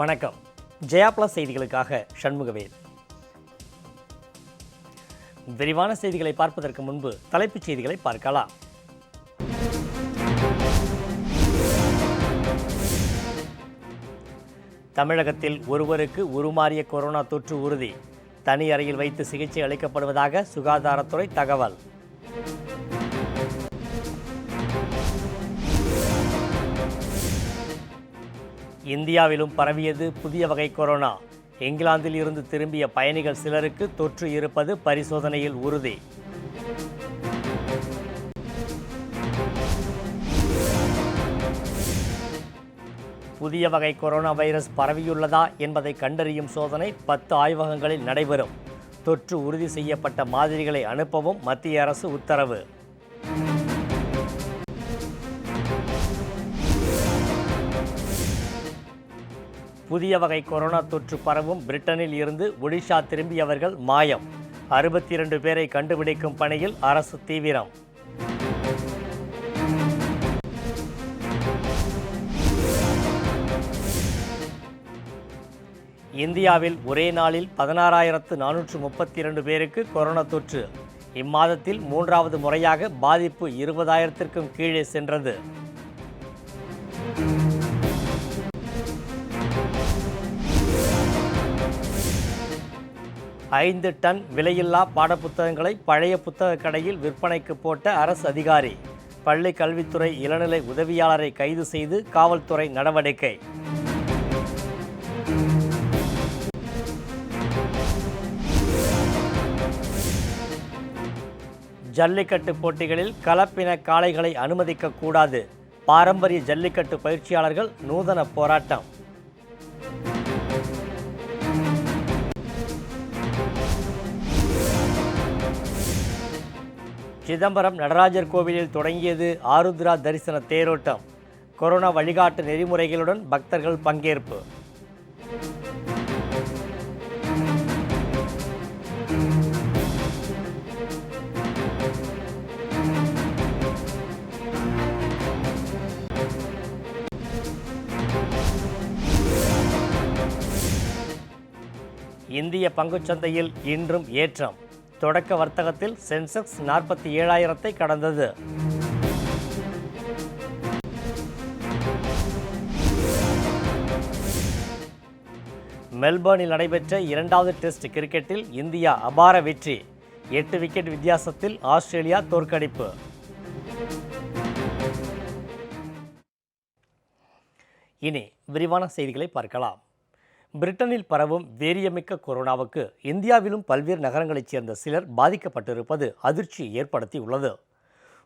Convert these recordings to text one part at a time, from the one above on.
வணக்கம். ஜெயா பிளஸ் செய்திகளுக்காக சண்முகவேல். விரிவான செய்திகளை பார்ப்பதற்கு முன்பு தலைப்புச் செய்திகளை பார்க்கலாம். தமிழகத்தில் ஒருவருக்கு உருமாறிய கொரோனா தொற்று உறுதி. தனி அறையில் வைத்து சிகிச்சை அளிக்கப்படுவதாக சுகாதாரத்துறை தகவல். இந்தியாவிலும் பரவியது புதிய வகை கொரோனா. இங்கிலாந்தில் இருந்து திரும்பிய பயணிகள் சிலருக்கு தொற்று இருப்பது பரிசோதனையில் உறுதி. புதிய வகை கொரோனா வைரஸ் பரவியுள்ளதா என்பதை கண்டறியும் சோதனை 10 ஆய்வகங்களில் நடைபெறும். தொற்று உறுதி செய்யப்பட்ட மாதிரிகளை அனுப்பவும் மத்திய அரசு உத்தரவு. புதிய வகை கொரோனா தொற்று பரவும் பிரிட்டனில் இருந்து ஒடிஷா திரும்பியவர்கள் மாயம். 62 பேரை கண்டுபிடிக்கும் பணியில் அரசு தீவிரம். இந்தியாவில் ஒரே நாளில் 16,432 பேருக்கு கொரோனா தொற்று. இம்மாதத்தில் 3வது முறையாக பாதிப்பு 20,000க்கும் கீழே சென்றது. ஐந்து டன் விலையில்லா பாடப்புத்தகங்களை பழைய புத்தக கடையில் விற்பனைக்கு போட்ட அரசு அதிகாரி. பள்ளி கல்வித்துறை இளநிலை உதவியாளரை கைது செய்து காவல்துறை நடவடிக்கை. ஜல்லிக்கட்டு போட்டிகளில் கலப்பின காளைகளை அனுமதிக்கக்கூடாது. பாரம்பரிய ஜல்லிக்கட்டு பயிற்சியாளர்கள் நூதன போராட்டம். சிதம்பரம் நடராஜர் கோவிலில் தொடங்கியது ஆருத்ரா தரிசன தேரோட்டம். கொரோனா வழிகாட்டு நெறிமுறைகளுடன் பக்தர்கள் பங்கேற்பு. இந்திய பங்குச்சந்தையில் இன்றும் ஏற்றம். தொடக்க வர்த்தகத்தில் சென்செக்ஸ் 47,000-ஐ கடந்தது. மெல்பர்னில் நடைபெற்ற 2வது டெஸ்ட் கிரிக்கெட்டில் இந்தியா அபார வெற்றி. 8 விக்கெட் வித்தியாசத்தில் ஆஸ்திரேலியா தோற்கடிப்பு. இனி விரிவான செய்திகளை பார்க்கலாம். பிரிட்டனில் பரவும் வீரியமிக்க கொரோனாவுக்கு இந்தியாவிலும் பல்வேறு நகரங்களைச் சேர்ந்த சிலர் பாதிக்கப்பட்டிருப்பது அதிர்ச்சியை ஏற்படுத்தியுள்ளது.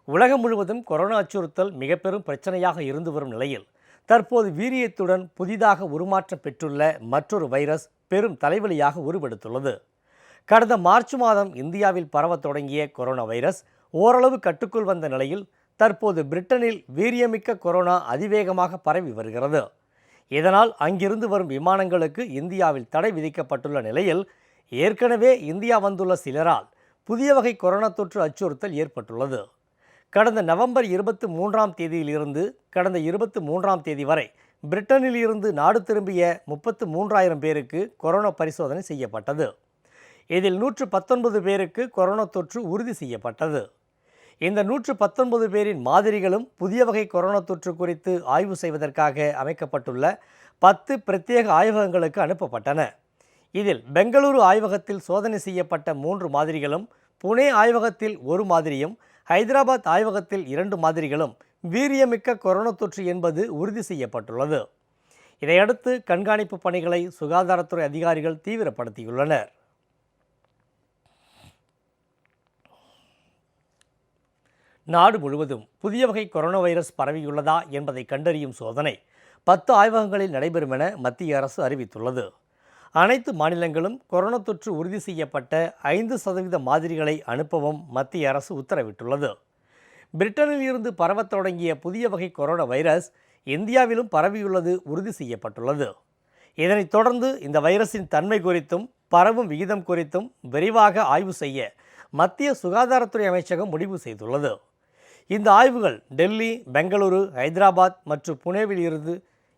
உலகம் முழுவதும் கொரோனா அச்சுறுத்தல் மிக பெரும் பிரச்சனையாக இருந்து வரும் நிலையில் தற்போது வீரியத்துடன் புதிதாக உருமாற்றம் பெற்றுள்ள மற்றொரு வைரஸ் பெரும் தலைவலியாக உருவெடுத்துள்ளது. கடந்த மார்ச் மாதம் இந்தியாவில் பரவத் தொடங்கிய கொரோனா வைரஸ் ஓரளவு கட்டுக்குள் வந்த நிலையில் தற்போது பிரிட்டனில் வீரியமிக்க கொரோனா அதிவேகமாக பரவி வருகிறது. இதனால் அங்கிருந்து வரும் விமானங்களுக்கு இந்தியாவில் தடை விதிக்கப்பட்டுள்ள நிலையில் ஏற்கனவே இந்தியா வந்துள்ள சிலரால் புதிய வகை கொரோனா தொற்று அச்சுறுத்தல் ஏற்பட்டுள்ளது. கடந்த நவம்பர் 23ஆம் தேதியிலிருந்து கடந்த 23ஆம் தேதி வரை பிரிட்டனில் இருந்து நாடு திரும்பிய 33,000 பேருக்கு கொரோனா பரிசோதனை செய்யப்பட்டது. இதில் 119 பேருக்கு கொரோனா தொற்று உறுதி செய்யப்பட்டது. இந்த 119 பேரின் மாதிரிகளும் புதிய வகை கொரோனா தொற்று குறித்து ஆய்வு செய்வதற்காக அமைக்கப்பட்டுள்ள 10 பிரத்யேக ஆய்வகங்களுக்கு அனுப்பப்பட்டன. இதில் பெங்களூரு ஆய்வகத்தில் சோதனை செய்யப்பட்ட 3 மாதிரிகளும், புனே ஆய்வகத்தில் 1 மாதிரியும், ஹைதராபாத் ஆய்வகத்தில் 2 மாதிரிகளும் வீரியமிக்க கொரோனா தொற்று என்பது உறுதி செய்யப்பட்டுள்ளது. இதையடுத்து கண்காணிப்பு பணிகளை சுகாதாரத்துறை அதிகாரிகள் தீவிரப்படுத்தியுள்ளனர். நாடு முழுவதும் புதிய வகை கொரோனா வைரஸ் பரவியுள்ளதா என்பதை கண்டறியும் சோதனை 10 ஆய்வகங்களில் நடைபெறும் என மத்திய அரசு அறிவித்துள்ளது. அனைத்து மாநிலங்களும் கொரோனா தொற்று உறுதி செய்யப்பட்ட 5% மாதிரிகளை அனுப்பவும் மத்திய அரசு உத்தரவிட்டுள்ளது. பிரிட்டனில் இருந்து பரவத் தொடங்கிய புதிய வகை கொரோனா வைரஸ் இந்தியாவிலும் பரவியுள்ளது உறுதி செய்யப்பட்டுள்ளது. இதனைத் தொடர்ந்து இந்த வைரஸின் தன்மை குறித்தும் பரவும் விகிதம் குறித்தும் விரிவாக ஆய்வு செய்ய மத்திய சுகாதாரத்துறை அமைச்சகம் முடிவு செய்துள்ளது. இந்த ஆய்வுகள் டெல்லி, பெங்களூரு, ஹைதராபாத் மற்றும் புனேவில் இருந்து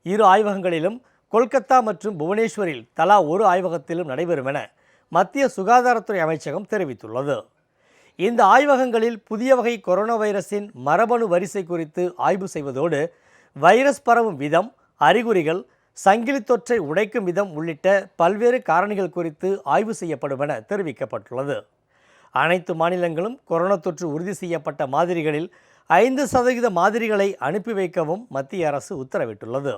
2 ஆய்வகங்களிலும் கொல்கத்தா மற்றும் புவனேஸ்வரில் தலா ஒரு ஆய்வகத்திலும் நடைபெறும் என மத்திய சுகாதாரத்துறை அமைச்சகம் தெரிவித்துள்ளது. இந்த ஆய்வகங்களில் புதிய வகை கொரோனா வைரஸின் மரபணு வரிசை குறித்து ஆய்வு செய்வதோடு வைரஸ் பரவும் விதம், அறிகுறிகள், சங்கிலி தொற்றை உடைக்கும் விதம் உள்ளிட்ட பல்வேறு காரணிகள் குறித்து ஆய்வு செய்யப்படும் என தெரிவிக்கப்பட்டுள்ளது. அனைத்து மாநிலங்களும் கொரோனா தொற்று உறுதி செய்யப்பட்ட மாதிரிகளில் 5% மாதிரிகளை அனுப்பி வைக்கவும் மத்திய அரசு உத்தரவிட்டுள்ளது.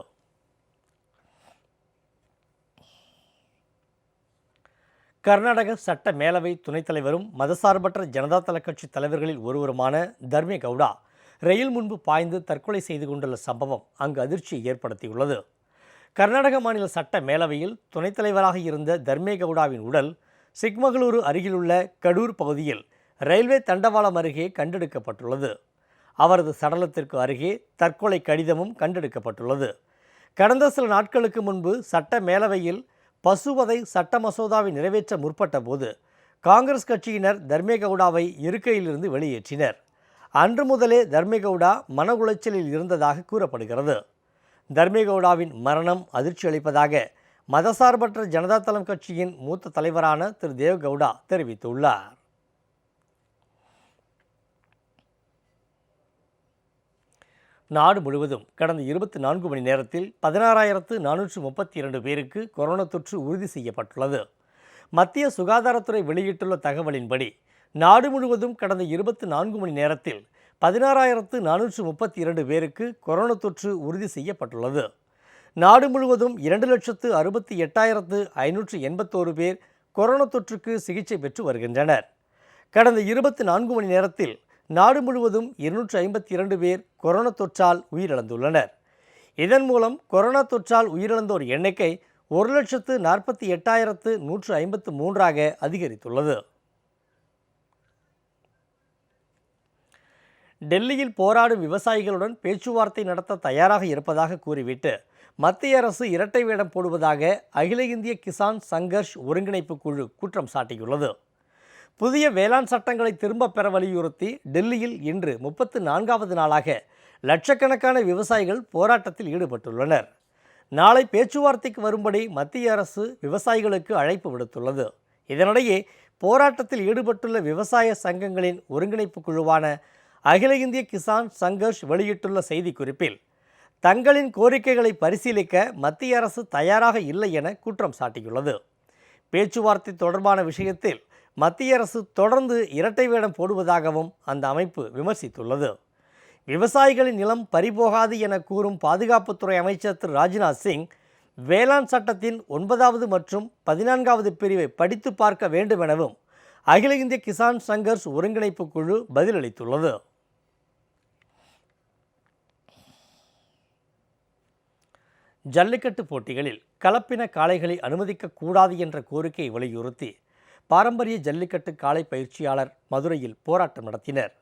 கர்நாடக சட்ட மேலவை துணைத் தலைவரும் மதசார்பற்ற ஜனதாதள கட்சி தலைவர்களில் ஒருவருமான தர்மே கவுடா ரயில் முன்பு பாய்ந்து தற்கொலை செய்து கொண்டுள்ள சம்பவம் அங்கு அதிர்ச்சியை ஏற்படுத்தியுள்ளது. கர்நாடக மாநில சட்ட மேலவையில் துணைத் தலைவராக இருந்த தர்மே கவுடாவின் உடல் சிக்மகளூரு அருகிலுள்ள கடூர் பகுதியில் ரயில்வே தண்டவாளம் அருகே கண்டெடுக்கப்பட்டுள்ளது. அவரது சடலத்திற்கு அருகே தற்கொலை கடிதமும் கண்டெடுக்கப்பட்டுள்ளது. கடந்த சில நாட்களுக்கு முன்பு சட்ட மேலவையில் பசுவதை சட்ட மசோதாவை நிறைவேற்ற முற்பட்ட போது காங்கிரஸ் கட்சியினர் தர்மே கவுடாவை இருக்கையிலிருந்து வெளியேற்றினர். அன்று முதலே தர்மே கவுடா மன உளைச்சலில் இருந்ததாக கூறப்படுகிறது. தர்மே கவுடாவின் மரணம் அதிர்ச்சி அளிப்பதாக மதசார்பற்ற ஜனதாதளம் கட்சியின் மூத்த தலைவரான திரு தேவ் கவுடா தெரிவித்துள்ளார். நாடு முழுவதும் கடந்த 24 மணி நேரத்தில் 16,432 பேருக்கு கொரோனா தொற்று உறுதி செய்யப்பட்டுள்ளது. மத்திய சுகாதாரத்துறை வெளியிட்டுள்ள தகவலின்படி நாடு முழுவதும் கடந்த 24 மணி நேரத்தில் 16,432 பேருக்கு கொரோனா தொற்று உறுதி செய்யப்பட்டுள்ளது. நாடு முழுவதும் 2,68,581 பேர் கொரோனா தொற்றுக்கு சிகிச்சை பெற்று வருகின்றனர். கடந்த 24 மணி நேரத்தில் நாடு முழுவதும் 252 பேர் கொரோனா தொற்றால் உயிரிழந்துள்ளனர். இதன் மூலம் கொரோனா தொற்றால் உயிரிழந்தோர் எண்ணிக்கை 1,48,153 அதிகரித்துள்ளது. டெல்லியில் போராடும் விவசாயிகளுடன் பேச்சுவார்த்தை நடத்த தயாராக இருப்பதாக கூறிவிட்டு மத்திய அரசு இரட்டை வேடம் போடுவதாக அகில இந்திய கிசான் சங்கர்ஷ் ஒருங்கிணைப்பு குழு குற்றம் சாட்டியுள்ளது. புதிய வேளாண் சட்டங்களை திரும்பப் பெற வலியுறுத்தி டெல்லியில் இன்று 34வது நாளாக லட்சக்கணக்கான விவசாயிகள் போராட்டத்தில் ஈடுபட்டுள்ளனர். நாளை பேச்சுவார்த்தைக்கு வரும்படி மத்திய அரசு விவசாயிகளுக்கு அழைப்பு விடுத்துள்ளது. இதனிடையே போராட்டத்தில் ஈடுபட்டுள்ள விவசாய சங்கங்களின் ஒருங்கிணைப்பு குழுவான அகில இந்திய கிசான் சங்கர்ஷ் வெளியிட்டுள்ள செய்திக்குறிப்பில் தங்களின் கோரிக்கைகளை பரிசீலிக்க மத்திய அரசு தயாராக இல்லை என குற்றம் சாட்டியுள்ளது. பேச்சுவார்த்தை தொடர்பான விஷயத்தில் மத்திய அரசு தொடர்ந்து இரட்டை வேடம் போடுவதாகவும் அந்த அமைப்பு விமர்சித்துள்ளது. விவசாயிகளின் நிலம் பறிபோகாது என கூறும் பாதுகாப்புத்துறை அமைச்சர் திரு ராஜ்நாத் சிங் வேளாண் சட்டத்தின் 9வது மற்றும் 14வது பிரிவை படித்து பார்க்க வேண்டும் எனவும் அகில இந்திய கிசான் சங்கர்ஷ் ஒருங்கிணைப்பு குழு பதிலளித்துள்ளது. ஜல்லிக்கட்டு போட்டிகளில் கலப்பின காளைகளை அனுமதிக்கக்கூடாது என்ற கோரிக்கையை வலியுறுத்தி பாரம்பரிய ஜல்லிக்கட்டு காளை பயிற்சியாளர் மதுரையில் போராட்டம் நடத்தினர்.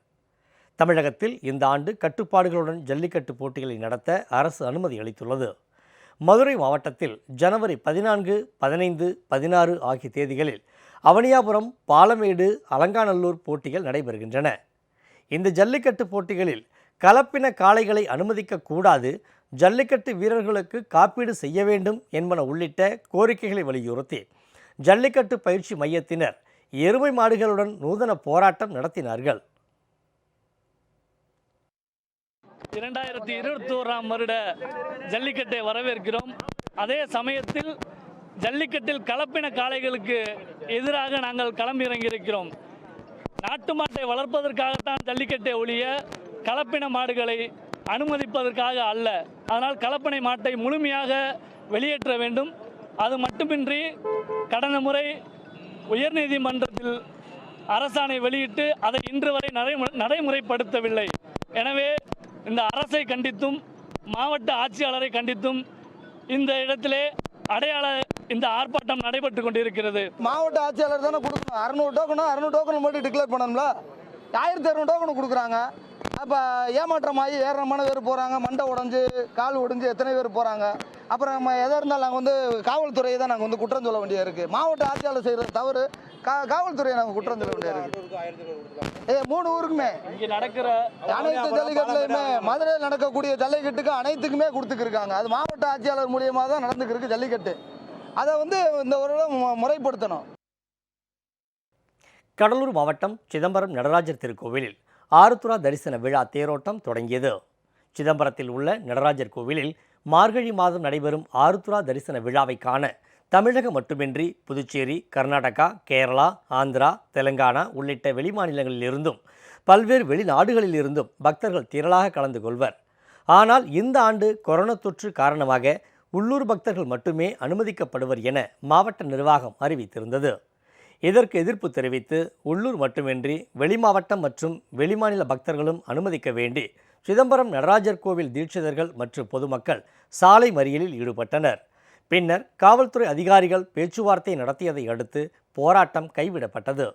தமிழகத்தில் இந்த ஆண்டு கட்டுப்பாடுகளுடன் ஜல்லிக்கட்டு போட்டிகளை நடத்த அரசு அனுமதி அளித்துள்ளது. மதுரை மாவட்டத்தில் ஜனவரி 14, 15, 16 ஆகிய தேதிகளில் அவனியாபுரம், பாலமேடு, அலங்காநல்லூர் போட்டிகள் நடைபெறுகின்றன. இந்த ஜல்லிக்கட்டு போட்டிகளில் கலப்பின காளைகளை அனுமதிக்கக்கூடாது, ஜல்லிக்கட்டு வீரர்களுக்கு காப்பீடு செய்ய வேண்டும் என்பன உள்ளிட்ட கோரிக்கைகளை வலியுறுத்தி ஜல்லிக்கட்டு பயிற்சி மையத்தினர் எருமை மாடுகளுடன் நூதன போராட்டம் நடத்தினார்கள். 2021 வருட ஜல்லிக்கட்டை வரவேற்கிறோம். அதே சமயத்தில் ஜல்லிக்கட்டில் கலப்பின காளைகளுக்கு எதிராக நாங்கள் களமிறங்கியிருக்கிறோம். நாட்டு மாட்டை வளர்ப்பதற்காகத்தான் ஜல்லிக்கட்டை ஒழிய கலப்பின மாடுகளை அனுமதிப்பதற்காக அல்ல. அதனால் கலப்பினை மாட்டை முழுமையாக வெளியேற்ற வேண்டும். அது மட்டுமின்றி கடந்த முறை உயர்நீதிமன்றத்தில் அரசாணை வெளியிட்டு அதை இன்று வரை நடைமுறைப்படுத்தவில்லை. எனவே இந்த அரசை கண்டித்தும் மாவட்ட ஆட்சியாளரை கண்டித்தும் இந்த இடத்திலே இந்த ஆர்ப்பாட்டம் நடைபெற்று கொண்டிருக்கிறது. மாவட்ட ஆட்சியாளர் தானே கொடுக்கணும். 600 டோக்கன் மட்டும் டிக்ளேர் பண்ணணும்ல. 1200 டோக்கன் கொடுக்குறாங்க. அப்போ ஏமாற்றமாகி ஏராளமான பேர் போகிறாங்க. மண்டை உடஞ்சி கால் உடஞ்சி எத்தனை பேர் போகிறாங்க. அப்புறம் நம்ம எதாக இருந்தாலும் நாங்கள் வந்து காவல்துறையை தான் நாங்கள் வந்து குற்றம் சொல்ல வேண்டியது இருக்குது. மாவட்ட ஆட்சியாளர் செய்கிற தவறு காவல்துறையை நாங்கள் குற்றம் சொல்ல வேண்டியது இருக்குது. 3 ஊருக்குமே இங்கே நடக்கிற அனைத்து ஜல்லிக்கட்டுலையுமே மதுரையில் நடக்கக்கூடிய ஜல்லிக்கட்டுக்கு அனைத்துக்குமே கொடுத்துக்கிருக்காங்க. அது மாவட்ட ஆட்சியாளர் மூலியமாக தான் நடந்துக்கிருக்கு ஜல்லிக்கட்டு. அதை வந்து இந்த வருடம் முறைப்படுத்தணும். கடலூர் மாவட்டம் சிதம்பரம் நடராஜர் திருக்கோவிலில் ஆருத்ரா தரிசன விழா தேரோட்டம் தொடங்கியது. சிதம்பரத்தில் உள்ள நடராஜர் கோவிலில் மார்கழி மாதம் நடைபெறும் ஆருத்ரா தரிசன விழாவை காண தமிழகம் மட்டுமின்றி புதுச்சேரி, கர்நாடகா, கேரளா, ஆந்திரா, தெலுங்கானா உள்ளிட்ட வெளிமாநிலங்களிலிருந்தும் பல்வேறு வெளிநாடுகளிலிருந்தும் பக்தர்கள் திரளாக கலந்து கொள்வர். ஆனால் இந்த ஆண்டு கொரோனா தொற்று காரணமாக உள்ளூர் பக்தர்கள் மட்டுமே அனுமதிக்கப்படுவர் என மாவட்ட நிர்வாகம் அறிவித்திருந்தது. இதற்கு எதிர்ப்பு தெரிவித்து உள்ளூர் மட்டுமின்றி வெளிமாவட்டம் மற்றும் வெளிமாநில பக்தர்களும் அனுமதிக்க வேண்டி சிதம்பரம் நடராஜர் கோவில் தீட்சிதர்கள் மற்றும் பொதுமக்கள் சாலை மறியலில் ஈடுபட்டனர். பின்னர் காவல்துறை அதிகாரிகள் பேச்சுவார்த்தை நடத்தியதை அடுத்து போராட்டம் கைவிடப்பட்டது.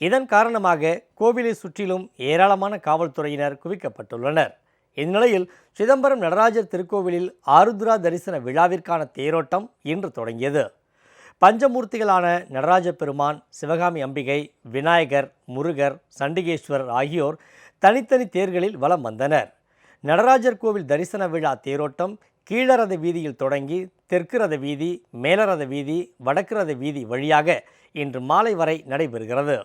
இதன் காரணமாக கோவிலை சுற்றிலும் ஏராளமான காவல்துறையினர் குவிக்கப்பட்டுள்ளனர். இந்நிலையில் சிதம்பரம் நடராஜர் திருக்கோவிலில் ஆருத்ரா தரிசன விழாவிற்கான தேரோட்டம் இன்று தொடங்கியது. பஞ்சமூர்த்திகளான நடராஜ பெருமான், சிவகாமி அம்பிகை, விநாயகர், முருகர், சண்டிகேஸ்வரர் ஆகியோர் தனித்தனி தேர்களில் வலம் வந்தனர். நடராஜர் கோவில் தரிசன விழா தேரோட்டம் கீழரத வீதியில் தொடங்கி தெற்கு ரத வீதி, மேலரத வீதி, வடக்கு ரத வீதி வழியாக இன்று மாலை வரை நடைபெறுகிறது.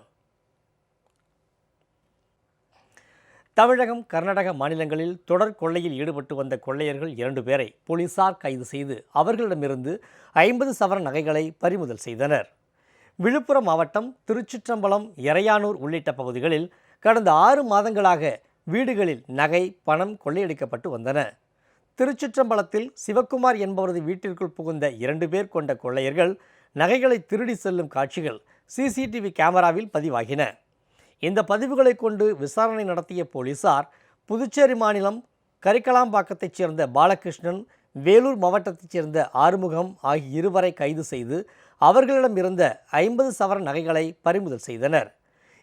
தமிழகம், கர்நாடக மாநிலங்களில் தொடர் கொள்ளையில் ஈடுபட்டு வந்த கொள்ளையர்கள் 2 பேரை போலீசார் கைது செய்து அவர்களிடமிருந்து 50 சவரன் நகைகளை பறிமுதல் செய்தனர். விழுப்புரம் மாவட்டம் திருச்சிற்றம்பலம், எறையானூர் உள்ளிட்ட பகுதிகளில் கடந்த 6 மாதங்களாக வீடுகளில் நகை, பணம் கொள்ளையடிக்கப்பட்டு வந்தன. திருச்சிற்றம்பலத்தில் சிவக்குமார் என்பவரது வீட்டிற்குள் புகுந்த 2 பேர் கொண்ட கொள்ளையர்கள் நகைகளை திருடி செல்லும் காட்சிகள் சிசிடிவி கேமராவில் பதிவாகின. இந்த பதிவுகளை கொண்டு விசாரணை நடத்திய போலீசார் புதுச்சேரி மாநிலம் கரிக்கலாம்பாக்கத்தைச் சேர்ந்த பாலகிருஷ்ணன், வேலூர் மாவட்டத்தைச் சேர்ந்த ஆறுமுகம் ஆகிய 2 வரை கைது செய்து அவர்களிடம் இருந்த 50 சவரன் நகைகளை பறிமுதல் செய்தனர்.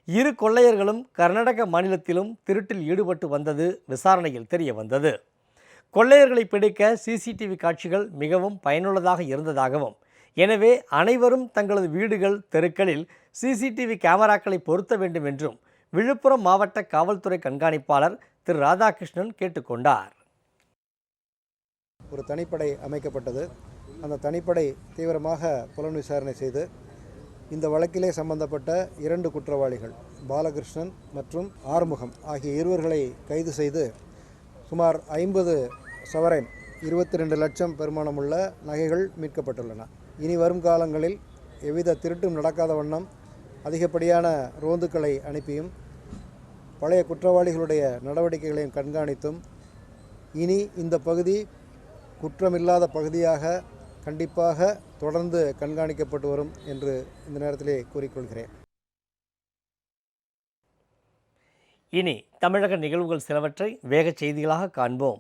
2 கொள்ளையர்களும் கர்நாடக மாநிலத்திலும் திருட்டில் ஈடுபட்டு வந்தது விசாரணையில் தெரிய வந்தது. கொள்ளையர்களை பிடிக்க சிசிடிவி காட்சிகள் மிகவும் பயனுள்ளதாக இருந்ததாகவும், எனவே அனைவரும் தங்களது வீடுகள், தெருக்களில் சிசிடிவி கேமராக்களை பொருத்த வேண்டும் என்றும் விழுப்புரம் மாவட்ட காவல்துறை கண்காணிப்பாளர் திரு ராதாகிருஷ்ணன் கேட்டுக்கொண்டார். ஒரு தனிப்படை அமைக்கப்பட்டது. அந்த தனிப்படை தீவிரமாக புலன் விசாரணை செய்து இந்த வழக்கிலே சம்பந்தப்பட்ட 2 குற்றவாளிகள் பாலகிருஷ்ணன் மற்றும் ஆறுமுகம் ஆகிய இருவர்களை கைது செய்து சுமார் 50 சவரன் 22 லட்சம் பெறுமானமுள்ள நகைகள் மீட்கப்பட்டுள்ளன. இனி வரும் காலங்களில் எவ்வித திருட்டும் நடக்காத வண்ணம் அதிகப்படியான ரோந்துக்களை அனுப்பியும் பழைய குற்றவாளிகளுடைய நடவடிக்கைகளையும் கண்காணித்தும் இனி இந்த பகுதி குற்றமில்லாத பகுதியாக கண்டிப்பாக தொடர்ந்து கண்காணிக்கப்பட்டு வரும் என்று இந்த நேரத்திலே கூறிக்கொள்கிறேன். இனி தமிழக நிகழ்வுகள் சிலவற்றை வேக செய்திகளாக காண்போம்.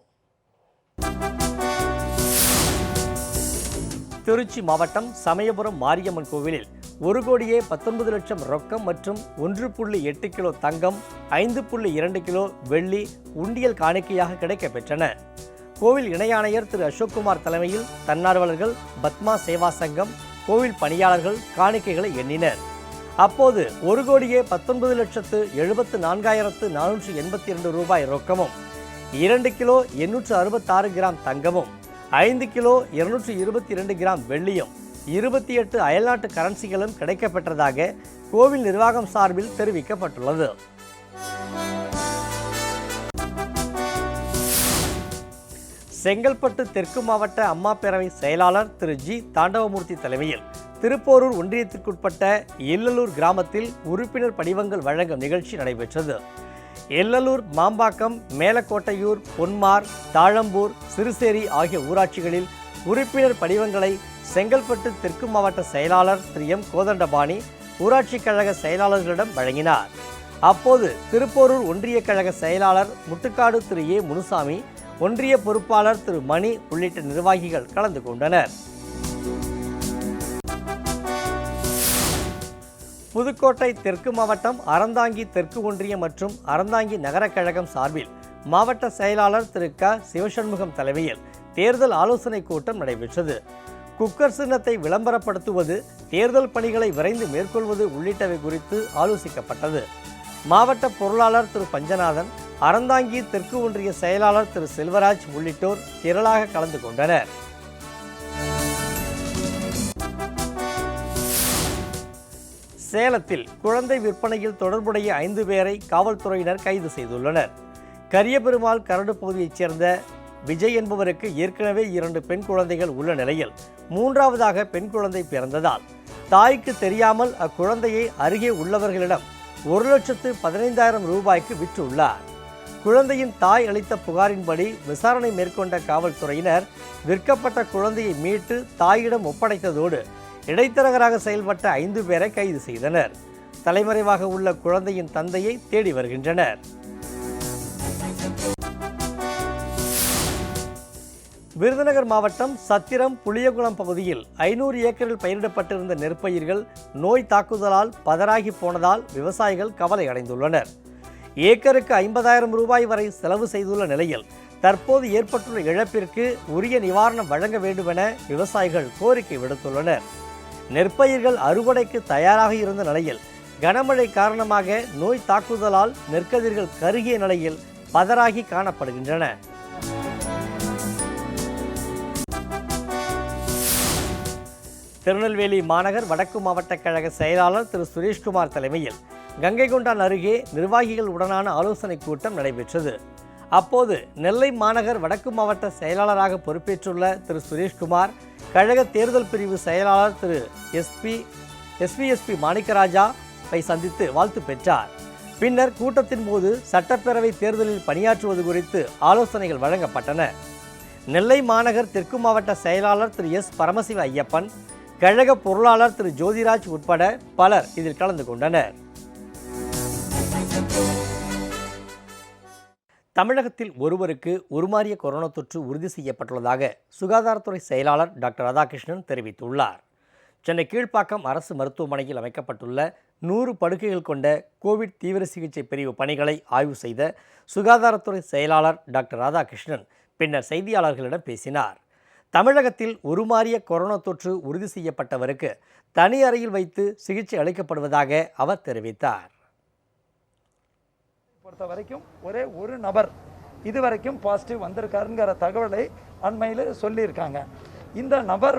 திருச்சி மாவட்டம் சமயபுரம் மாரியம்மன் கோவிலில் 1,19,00,000 ரொக்கம் மற்றும் 1.8 கிலோ தங்கம், 5.2 கிலோ வெள்ளி உண்டியல் காணிக்கையாக கிடைக்கப் பெற்றன. கோவில் இணை ஆணையர் திரு அசோக்குமார் தலைமையில் தன்னார்வலர்கள், பத்மா சேவா சங்கம், கோவில் பணியாளர்கள் காணிக்கைகளை எண்ணினர். அப்போது 1,74,74,482 ரூபாய் ரொக்கமும், 2 கிலோ 866 கிராம் தங்கமும், 5 கிலோ 222 கிராம் வெள்ளியும், 28 அயல்நாட்டு கரன்சிகளும் கிடைக்கப்பெற்றதாக கோவில் நிர்வாகம் சார்பில் தெரிவிக்கப்பட்டுள்ளது. செங்கல்பட்டு தெற்கு மாவட்ட அம்மா பேரவை செயலாளர் திரு ஜி தாண்டவமூர்த்தி தலைமையில் திருப்போரூர் ஒன்றியத்திற்குட்பட்ட எல்லலூர் கிராமத்தில் உறுப்பினர் படிவங்கள் வழங்கும் நிகழ்ச்சி நடைபெற்றது. எல்லலூர், மாம்பாக்கம், மேலக்கோட்டையூர், பொன்மார், தாழம்பூர், சிறுசேரி ஆகிய ஊராட்சிகளில் உறுப்பினர் படிவங்களை செங்கல்பட்டு தெற்கு மாவட்ட செயலாளர் திரு எம் கோதண்டபாணி ஊராட்சி கழக செயலாளர்களிடம் வழங்கினார். அப்போது திருப்போரூர் ஒன்றிய கழக செயலாளர் முட்டுக்காடு திரு ஏ முனுசாமி, ஒன்றிய பொறுப்பாளர் திரு மணி உள்ளிட்ட நிர்வாகிகள் கலந்து கொண்டனர். புதுக்கோட்டை தெற்கு மாவட்டம் அறந்தாங்கி தெற்கு ஒன்றியம் மற்றும் அறந்தாங்கி நகர கழகம் சார்பில் மாவட்ட செயலாளர் திரு க சிவசண்முகம் தலைமையில் தேர்தல் ஆலோசனை கூட்டம் நடைபெற்றது. குக்கர் சின்னத்தை விளம்பரப்படுத்துவது, தேர்தல் பணிகளை விரைந்து மேற்கொள்வது உள்ளிட்டவை குறித்து ஆலோசிக்கப்பட்டது. மாவட்ட பொருளாளர் திரு பஞ்சநாதன், அறந்தாங்கி தெற்கு ஒன்றிய செயலாளர் திரு செல்வராஜ் உள்ளிட்டோர் திரளாக கலந்து கொண்டனர். சேலத்தில் குழந்தை விற்பனையில் தொடர்புடைய 5 பேரை காவல்துறையினர் கைது செய்துள்ளனர். கரியபெருமாள் கரடு பகுதியைச் சேர்ந்த விஜய் என்பவருக்கு ஏற்கனவே 2 பெண் குழந்தைகள் உள்ள நிலையில் 3வது பெண் குழந்தை பிறந்ததால் தாய்க்கு தெரியாமல் அக்குழந்தையை அருகே உள்ளவர்களிடம் 1,15,000 ரூபாய்க்கு விற்றுள்ளார். குழந்தையின் தாய் அளித்த புகாரின்படி விசாரணை மேற்கொண்ட காவல்துறையினர் விற்கப்பட்ட குழந்தையை மீட்டு தாயிடம் ஒப்படைத்ததோடு இடைத்தரகராக செயல்பட்ட 5 பேரை கைது செய்தனர். தலைமறைவாக உள்ள குழந்தையின் தந்தையை தேடி வருகின்றனர். விருதுநகர் மாவட்டம் சத்திரம் புளியகுளம் பகுதியில் 500 ஏக்கரில் பயிரிடப்பட்டிருந்த நெற்பயிர்கள் நோய் தாக்குதலால் பதறாகி போனதால் விவசாயிகள் கவலை அடைந்துள்ளனர். ஏக்கருக்கு 50,000 ரூபாய் வரை செலவு செய்துள்ள நிலையில் தற்போது ஏற்பட்டுள்ள இழப்பிற்கு உரிய நிவாரணம் வழங்க வேண்டுமென விவசாயிகள் கோரிக்கை விடுத்துள்ளனர். நெற்பயிர்கள் அறுவடைக்கு தயாராக இருந்த நிலையில் கனமழை காரணமாக நோய் தாக்குதலால் நெற்கதிர்கள் கருகிய நிலையில் பதறாகி காணப்படுகின்றன. திருநெல்வேலி மாநகர் வடக்கு மாவட்ட கழக செயலாளர் திரு சுரேஷ்குமார் தலைமையில் கங்கைகொண்டான் அருகே நிர்வாகிகள் உடனான ஆலோசனை கூட்டம் நடைபெற்றது. அப்போது நெல்லை மாநகர் வடக்கு மாவட்ட செயலாளராக பொறுப்பேற்றுள்ள திரு சுரேஷ்குமார் கழக தேர்தல் பிரிவு செயலாளர் திரு எஸ்பி மாணிக்கராஜாவை சந்தித்து வாழ்த்து பெற்றார். பின்னர் கூட்டத்தின் போது சட்டப்பேரவை தேர்தலில் பணியாற்றுவது குறித்து ஆலோசனைகள் வழங்கப்பட்டன. நெல்லை மாநகர் தெற்கு மாவட்ட செயலாளர் திரு எஸ் பரமசிவ ஐயப்பன், கழக பொருளாளர் திரு ஜோதிராஜ் உட்பட பலர் இதில் கலந்து கொண்டனர். தமிழகத்தில் ஒருவருக்கு உருமாறிய கொரோனா தொற்று உறுதி செய்யப்பட்டுள்ளதாக சுகாதாரத்துறை செயலாளர் டாக்டர் ராதாகிருஷ்ணன் தெரிவித்துள்ளார். சென்னை கீழ்ப்பாக்கம் அரசு மருத்துவமனையில் அமைக்கப்பட்டுள்ள 100 படுக்கைகள் கொண்ட கோவிட் தீவிர சிகிச்சை பிரிவு பணிகளை ஆய்வு செய்த சுகாதாரத்துறை செயலாளர் டாக்டர் ராதாகிருஷ்ணன் பின்னர் செய்தியாளர்களிடம் பேசினார். தமிழகத்தில் உருமாறிய கொரோனா தொற்று உறுதி செய்யப்பட்டவருக்கு தனி அறையில் வைத்து சிகிச்சை அளிக்கப்படுவதாக அவர் தெரிவித்தார். பொறுத்த வரைக்கும் ஒரே ஒரு நபர் இதுவரைக்கும் பாசிட்டிவ் வந்திருக்காருங்கிற தகவலை அண்மையில் சொல்லியிருக்காங்க. இந்த நபர்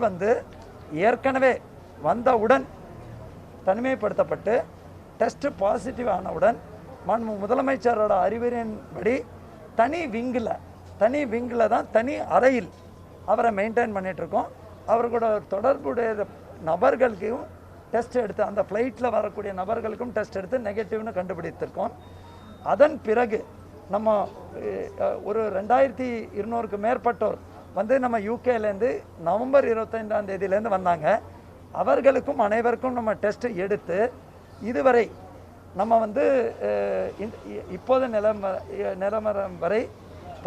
ஏற்கனவே வந்தவுடன் தனிமைப்படுத்தப்பட்டு டெஸ்ட் பாசிட்டிவ் ஆனவுடன் முதலமைச்சரோட அறிவுரையின்படி தனி விங்கில் தான் தனி அறையில் அவரை மெயின்டைன் பண்ணிகிட்ருக்கோம். அவர்களோட தொடர்புடைய நபர்களுக்கும் டெஸ்ட் எடுத்து அந்த ஃப்ளைட்டில் வரக்கூடிய நபர்களுக்கும் டெஸ்ட் எடுத்து நெகட்டிவ்னு கண்டுபிடித்திருக்கோம். அதன் பிறகு நம்ம ஒரு 2200க்கு மேற்பட்டோர் நம்ம யூகேலேருந்து நவம்பர் 25ஆம் தேதியிலேருந்து வந்தாங்க. அவர்களுக்கும் அனைவருக்கும் நம்ம டெஸ்ட் எடுத்து இதுவரை நம்ம இப்போது நிலவரம் வரை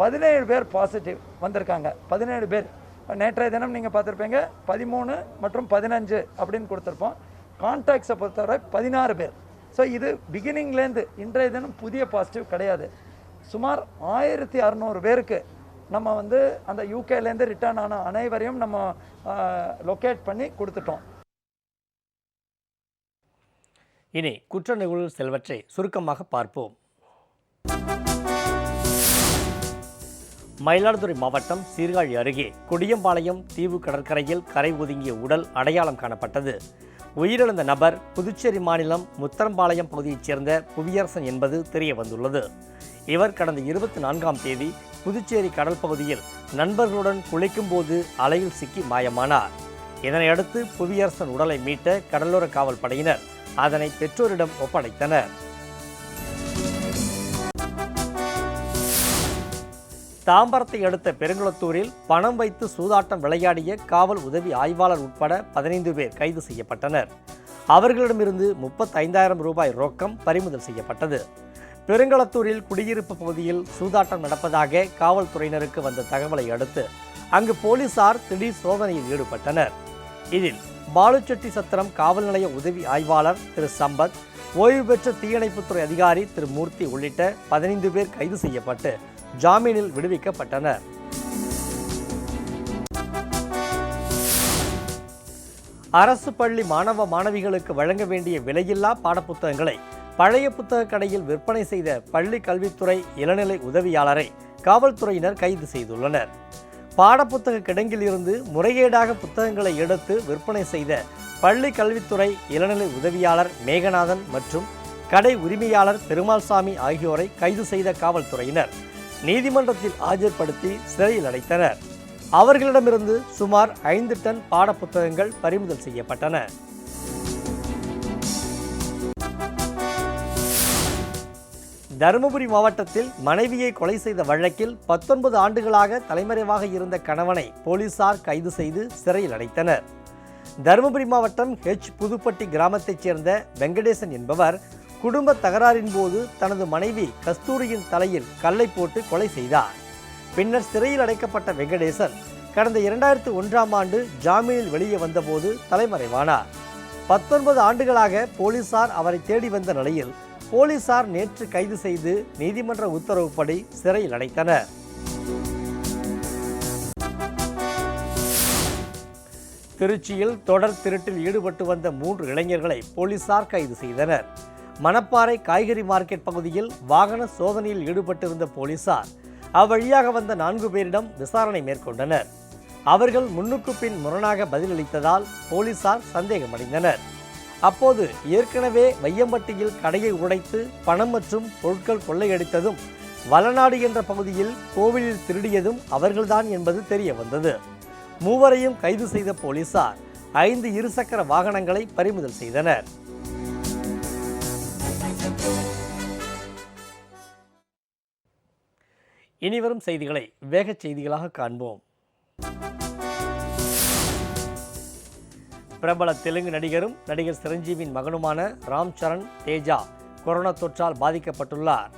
17 பேர் பாசிட்டிவ் வந்திருக்காங்க. 17 பேர். நேற்றைய தினம் நீங்கள் பார்த்துருப்பீங்க 13 மற்றும் 15 அப்படின்னு கொடுத்துருப்போம். கான்டாக்ட்ஸை பொறுத்தவரை 16 பேர். ஸோ இது பிகினிங்லேருந்து இன்றைய தினம் புதிய பாசிட்டிவ் கிடையாது. சுமார் 1600 பேருக்கு நம்ம அந்த யூகேலேருந்து ரிட்டர்ன் ஆன அனைவரையும் நம்ம லொக்கேட் பண்ணி கொடுத்துட்டோம். இனி குற்ற நிகழ்வுகள் சிலவற்றை சுருக்கமாக பார்ப்போம். மயிலாடுதுறை மாவட்டம் சீர்காழி அருகே கொடியம்பாளையம் தீவு கடற்கரையில் கரை ஒதுங்கிய உடல் அடையாளம் காணப்பட்டது. உயிரிழந்த நபர் புதுச்சேரி மாநிலம் முத்தரம்பாளையம் பகுதியைச் சேர்ந்த புவியரசன் என்பது தெரிய வந்துள்ளது. இவர் கடந்த 24ஆம் தேதி புதுச்சேரி கடல் பகுதியில் நண்பர்களுடன் குளிக்கும் போது அலையில் சிக்கி மாயமானார். இதனையடுத்து புவியரசன் உடலை மீட்ட கடலோர காவல் படையினர் அதனை பெற்றோரிடம் ஒப்படைத்தனர். தாம்பரத்தை அடுத்த பெருங்குளத்தூரில் பணம் வைத்து சூதாட்டம் விளையாடிய காவல் உதவி ஆய்வாளர் உட்பட 15 பேர் கைது செய்யப்பட்டனர். அவர்களிடமிருந்து 35,000 ரூபாய் ரொக்கம் பறிமுதல் செய்யப்பட்டது. பெருங்குளத்தூரில் குடியிருப்பு பகுதியில் சூதாட்டம் நடப்பதாக காவல்துறையினருக்கு வந்த தகவலை அடுத்து அங்கு போலீசார் திடீர் சோதனையில் ஈடுபட்டனர். இதில் பாலுச்செட்டி சத்திரம் காவல் நிலைய உதவி ஆய்வாளர் திரு சம்பத், ஓய்வு பெற்ற தீயணைப்புத்துறை அதிகாரி திரு மூர்த்தி உள்ளிட்ட 15 பேர் கைது செய்யப்பட்டு ஜாமீனில் விடுவிக்கப்பட்டனர். அரசு பள்ளி மாணவ மாணவிகளுக்கு வழங்க வேண்டிய விலையில்லா பாடப்புத்தகங்களை பழைய புத்தக கடையில் விற்பனை செய்த பள்ளி கல்வித்துறை இளநிலை உதவியாளரை காவல்துறையினர் கைது செய்துள்ளனர். பாடப்புத்தக கிடங்கில் இருந்து முறைகேடாக புத்தகங்களை எடுத்து விற்பனை செய்த பள்ளி கல்வித்துறை இளநிலை உதவியாளர் மேகநாதன் மற்றும் கடை உரிமையாளர் பெருமாள்சாமி ஆகியோரை கைது செய்த காவல்துறையினர் நீதிமன்றத்தில் ஆஜர்படுத்தி சிறையில் அடைத்தனர். அவர்களிடமிருந்து சுமார் 5 டன் பாடப்புத்தகங்கள் பறிமுதல் செய்யப்பட்டன. தருமபுரி மாவட்டத்தில் மனைவியை கொலை செய்த வழக்கில் 19 ஆண்டுகளாக தலைமறைவாக இருந்த கணவனை போலீசார் கைது செய்து சிறையில் அடைத்தனர். தருமபுரி மாவட்டம் புதுப்பட்டி கிராமத்தைச் சேர்ந்த வெங்கடேசன் என்பவர் குடும்ப தகராறின் போது தனது மனைவி கஸ்தூரியின் தலையில் கல்லை போட்டு கொலை செய்தார். பின்னர் சிறையில் அடைக்கப்பட்ட வெங்கடேசன் கடந்த 2001ஆம் ஆண்டு ஜாமீனில் வெளியே வந்தபோது தலைமறைவானார். 19 ஆண்டுகளாக போலீசார் அவரை தேடி வந்த நிலையில் போலீசார் நேற்று கைது செய்து நீதிமன்ற உத்தரவுப்படி சிறையில் அடைத்தனர். திருச்சியில் தொடர் திருட்டில் ஈடுபட்டு வந்த 3 இளைஞர்களை போலீசார் கைது செய்தனர். மணப்பாறை காய்கறி மார்க்கெட் பகுதியில் வாகன சோதனையில் ஈடுபட்டிருந்த போலீசார் அவ்வழியாக வந்த 4 பேரிடம் விசாரணை மேற்கொண்டனர். அவர்கள் முன்னுக்கு பின் முரணாக பதிலளித்ததால் போலீசார் சந்தேகமடைந்தனர். அப்போது ஏற்கனவே வையம்பட்டியில் கடையை உடைத்து பணம் மற்றும் பொருட்கள் கொள்ளையடித்ததும் வளநாடு என்ற பகுதியில் கோவிலில் திருடியதும் அவர்கள்தான் என்பது தெரிய வந்தது. மூவரையும் கைது செய்த போலீசார் 5 இருசக்கர வாகனங்களை பறிமுதல் செய்தனர். இனிவரும் செய்திகளை வேகச் செய்திகளாக காண்போம். பிரபல தெலுங்கு நடிகரும் நடிகர் சிரஞ்சீவின் மகனுமான ராம் சரண் தேஜா கொரோனா தொற்றால் பாதிக்கப்பட்டுள்ளார்.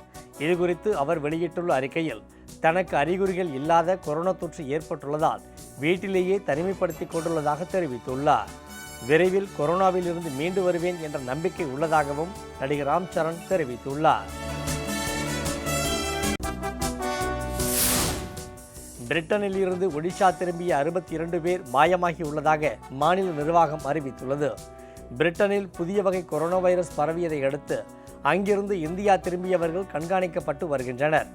இதுகுறித்து அவர் வெளியிட்டுள்ள அறிக்கையில் தனக்கு அறிகுறிகள் இல்லாத கொரோனா தொற்று ஏற்பட்டுள்ளதால் வீட்டிலேயே தனிமைப்படுத்திக் கொண்டுள்ளதாக தெரிவித்துள்ளார். விரைவில் கொரோனாவில் இருந்து மீண்டு வருவேன் என்ற நம்பிக்கை உள்ளதாகவும் நடிகர் ராம் சரண் தெரிவித்துள்ளார். பிரிட்டனில் இருந்து ஒடிஷா திரும்பிய 62 பேர் மாயமாகி உள்ளதாக மாநில நிர்வாகம் அறிவித்துள்ளது. பிரிட்டனில் புதிய வகை கொரோனா வைரஸ் பரவியதை அடுத்து அங்கிருந்து இந்தியா திரும்பியவர்கள் கண்காணிக்கப்பட்டு வருகின்றனர்.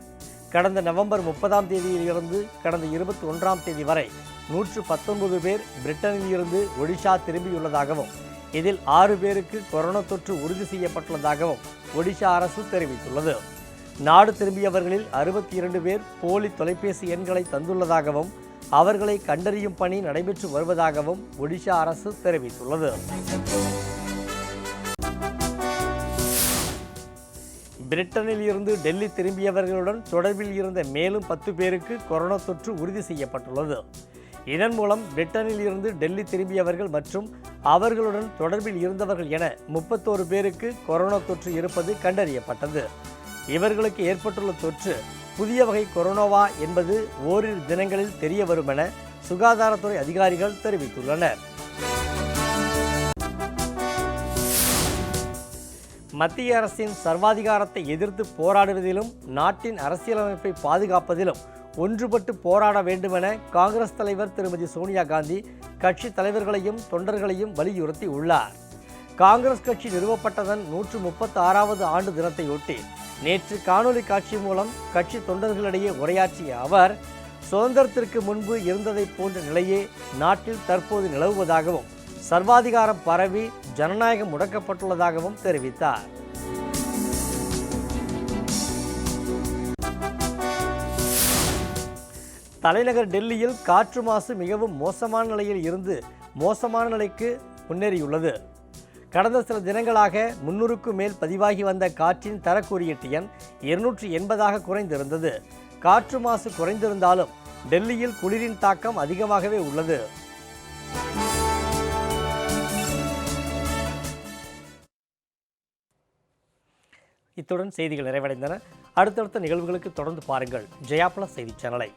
கடந்த நவம்பர் 30ஆம் தேதியிலிருந்து கடந்த 21ஆம் தேதி வரை 119 பேர் பிரிட்டனில் இருந்து ஒடிஷா திரும்பியுள்ளதாகவும் இதில் 6 பேருக்கு கொரோனா தொற்று உறுதி செய்யப்பட்டுள்ளதாகவும் ஒடிஷா அரசு தெரிவித்துள்ளது. நாடு திரும்பியவர்களில் 62 பேர் போலி தொலைபேசி எண்களை தந்துள்ளதாகவும் அவர்களை கண்டறியும் பணி நடைபெற்று வருவதாகவும் ஒடிஷா அரசு தெரிவித்துள்ளது. பிரிட்டனில் இருந்து டெல்லி திரும்பியவர்களுடன் தொடர்பில் இருந்த மேலும் 10 பேருக்கு கொரோனா தொற்று உறுதி செய்யப்பட்டுள்ளது. இதன் மூலம் பிரிட்டனில் இருந்து டெல்லி திரும்பியவர்கள் மற்றும் அவர்களுடன் தொடர்பில் இருந்தவர்கள் என 31 பேருக்கு கொரோனா தொற்று இருப்பது கண்டறியப்பட்டது. இவர்களுக்கு ஏற்பட்டுள்ள தொற்று புதிய வகை கொரோனாவா என்பது ஓரிரு தினங்களில் தெரிய வரும் என சுகாதாரத்துறை அதிகாரிகள் தெரிவித்துள்ளனர். மத்திய அரசின் சர்வாதிகாரத்தை எதிர்த்து போராடுவதிலும் நாட்டின் அரசியலமைப்பை பாதுகாப்பதிலும் ஒன்றுபட்டு போராட வேண்டுமென காங்கிரஸ் தலைவர் திருமதி சோனியா காந்தி கட்சி தலைவர்களையும் தொண்டர்களையும் வலியுறுத்தி உள்ளார். காங்கிரஸ் கட்சி நிறுவப்பட்டதன் 136வது ஆண்டு தினத்தையொட்டி நேற்று காணொலி காட்சி மூலம் கட்சி தொண்டர்களிடையே உரையாற்றிய அவர் சுதந்திரத்திற்கு முன்பு இருந்ததைப் போன்ற நிலையே நாட்டில் தற்போது நிலவுவதாகவும் சர்வாதிகாரம் பரவி ஜனநாயகம் முடக்கப்பட்டுள்ளதாகவும் தெரிவித்தார். தலைநகர் டெல்லியில் காற்று மாசு மிகவும் மோசமான நிலையில் இருந்து மோசமான நிலைக்கு முன்னேறியுள்ளது. கடந்த சில தினங்களாக 300க்கும் மேல் பதிவாகி வந்த காற்றின் தர குறியீட்டு எண் 280ஆக குறைந்திருந்தது. காற்று மாசு குறைந்திருந்தாலும் டெல்லியில் குளிரின் தாக்கம் அதிகமாகவே உள்ளது. இத்துடன் செய்திகள் நிறைவடைந்தன. அடுத்தடுத்த நிகழ்வுகளுக்கு தொடர்ந்து பாருங்கள் ஜெயா பிளஸ் செய்தி சேனலை.